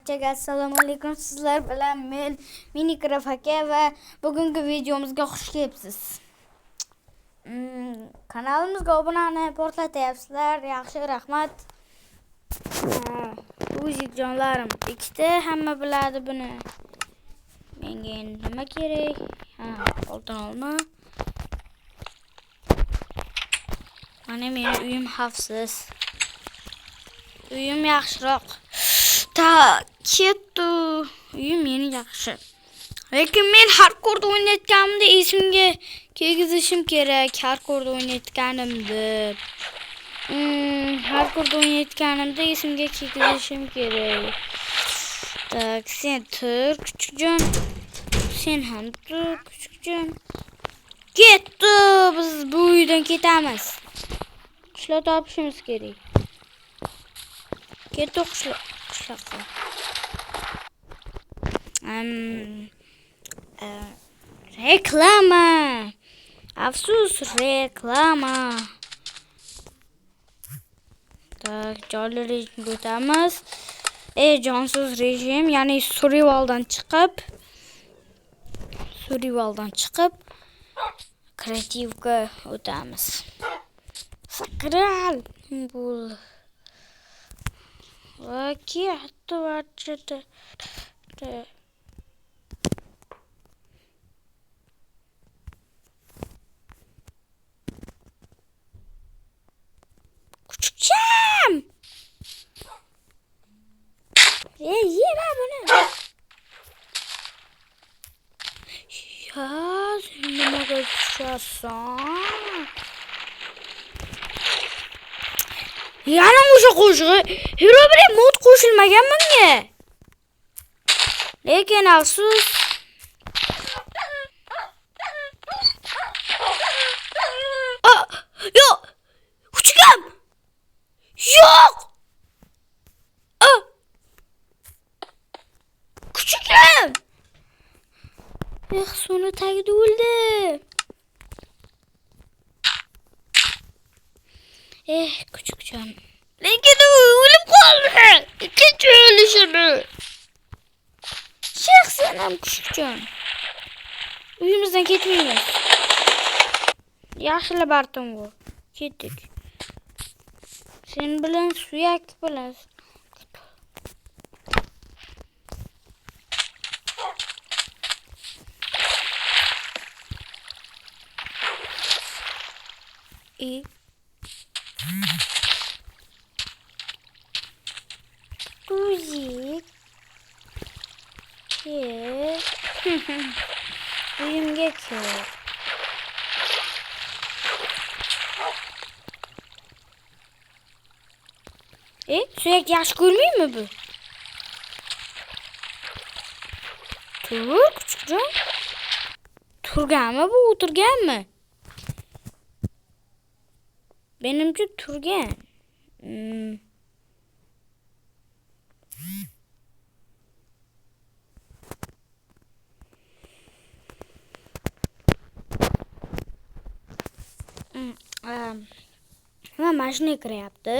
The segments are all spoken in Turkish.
barchaga assalomu alaykum. Sizlar bilan men Minecraft aka va bugungi videomizga xush kelibsiz. Kanalimizga obunani portlatyapsizlar. Yaxshi, rahmat. O'zikjonlarim ikkita, hamma biladi buni. Menga endi nima kerak? Oltin olma. Mana meni uyim xavfsiz. Uyim yaxshiroq. Ketdi. Uyim meni yaxshi. Lekin men hardcore o'ynayotganimda esimga kelgizishim kerak. Hardcore o'ynayotganimda. Hardcore o'ynayotganimda esimga kelgizishim kerak. Tak, sen tur, kuchukjon. Sen ham tur, kuchukjon. Ketdi. Biz bu uydan ketamiz. Qishloq topishimiz kerak. Ketdi qishloqqa. Reklama. Afsus, reklama. Tak, jonli rejimga o'tamiz. Jonsiz rejim, ya'ni survivaldan chiqib kreativga o'tamiz. Sakral bul. Va ketdi barchada. Kuchukcham! Yema buni. Ya, sen nimaga tushasan? Yana o'sha qo'shig'i. Herobrey mod qo'shilmagan menga. Lekin afsus. Yo'q. Kuchukam. Yo'q. Kuchukam. Suvni tagida o'ldi. Kuchukjon. Lekin u o'lib qoldi. Ikkinchi o'lishini. Sen ham kuchukjon. Uyimizdan ketmaymiz. Yaxshilab artim bu. Ketdik. Sen bilan suyak bilan. Kuzik. Uyumga kel. Suyak yaxshi ko'rmaymi bu? Tur, kuchukjon. Turganmi bu, o'tirganmi? Benimcha turgan. Mana shuni kiryapti.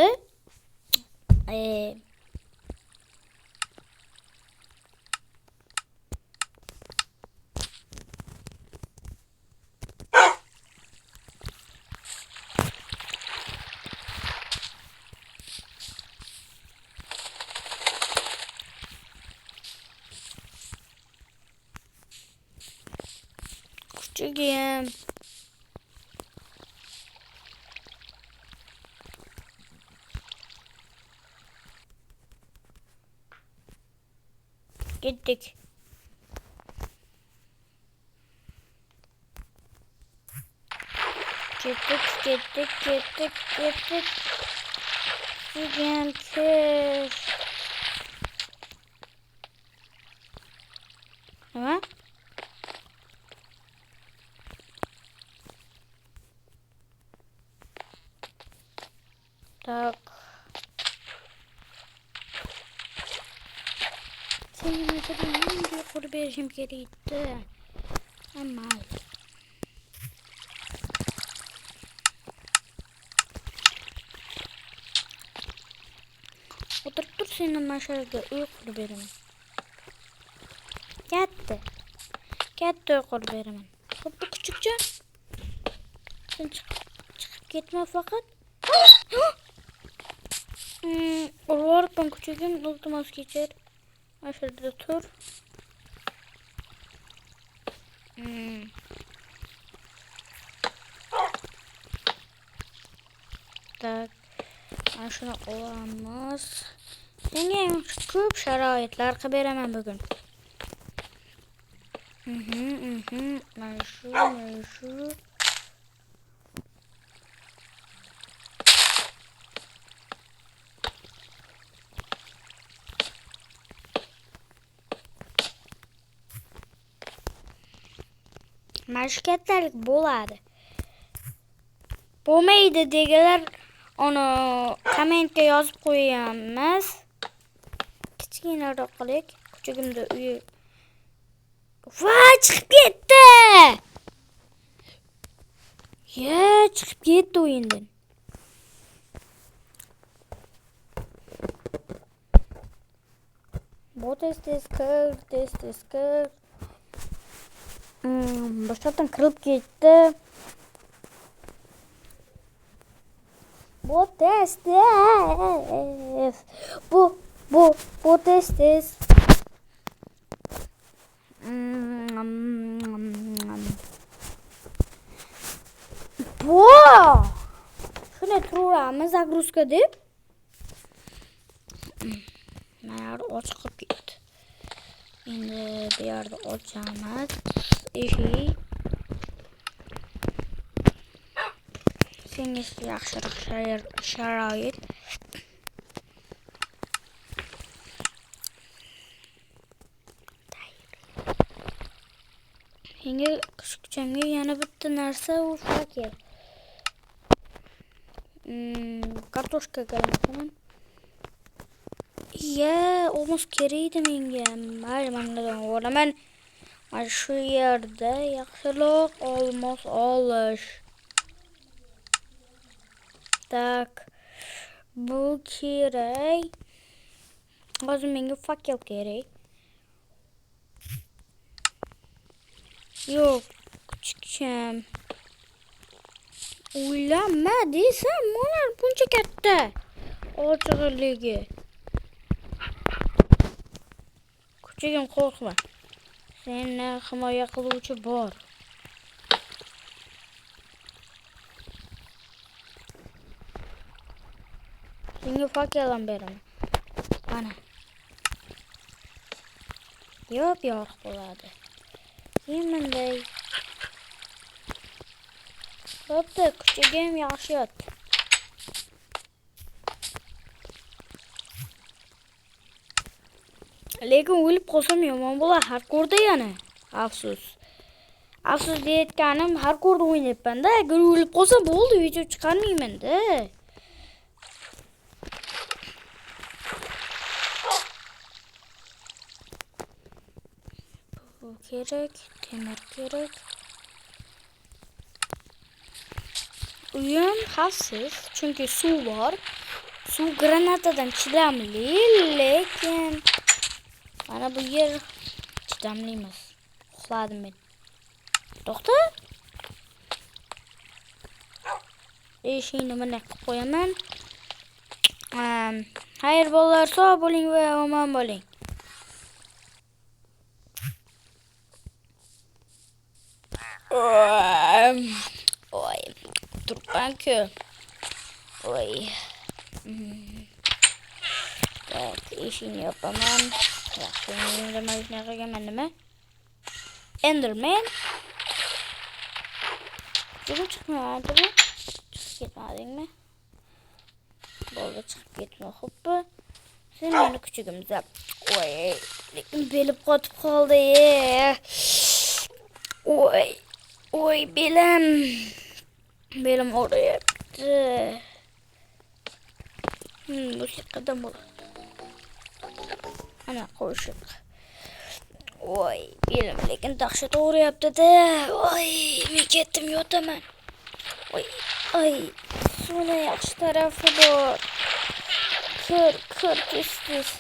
Kuchugim. Gittik. Bugün kız. Ama? Tak. Senin mesela bir kuru berişim gerekti. Ama. Oturup seni maşalga uy qurib beraman. Katta uy qurib beraman. Xo'p, kuchukjon. Sen chiqib ketma faqat. Urvoribman kuchugim, iltimos kechir. Mashada tur. Tak. Mana shuni olamiz. Senga ko'p sharoitlar qilib beraman bugun. Mana shu. Mashkattalik bo'ladi. Bo'lmaydi deganlar onu kommentga yozib qo'yamiz. Kichkinaroq qilik. Kuchugimda uyi. Va, chiqib ketdi. Chiqib ketdi o'yindan. Bu tez kir. Boshqatdan kirib ketdi. Bu tez. Bu tez. Bu. Shuni turamiz загрузка deb. Mana ochiq qilib ketdi. Endi bu yerda ochamiz. Eshik. Senga yaxshiroq sharoit. Senga kuchukchamga yana bitta narsa u fakir. Kartoshka qalaman. Olmos kerakdi menga. Mana olaman. Mana shu yerda yaxshiroq olmos olish. Tak. Bu kerak. Hozir menga fakir kerak. Yo'q, kuchukcham. O'ylama desam, mana buncha katta. Ochig'ligi. Kuchugim, qo'rqma. Seni himoya qiluvchi bor. Senga fakelam beraman. Mana. Yorq bo'ladi. Yeminday. Bo'pti, kuchugim yaxshi yot. Lekin o'lib qolsam yomon bo'lar. Hardcore'da yana. Afsus deyotganim hardcore'da o'ynayapman-da. Agar o'lib qolsam bo'ldi, video chiqarmayman-da. Bu kerak, temir kerak. Uyim xavfsiz, chunki suv bor. Suv granatadan chidamli, lekin mana bu yer chidamli emas. Uxladim men. To'xta. Eshikni mana qilib qo'yaman. Xayr bolalar, sog' bo'ling va omon bo'ling. Oy, turibman-ku. Oy. Tak, eshikni yopaman. Yaxshi, endi mana shunday qilganman nima? Enderman. Juda chiqmadimi? Chiqib ketmadingmi? Bo'ldi, chiqib ketma, xo'pmi? Sen meni kuchugimda. Oy, lekin belim qotib qoldi. Oy, belim og'riyapti. Bu qadam bo'ladi. Ana qo'shiq. Oy, belim lekin dahshat og'riyapti-da. Oy, men ketdim, yotaman. Oy. Suvni yaxshi tarafi bor. Kirk. Kırk üstüz.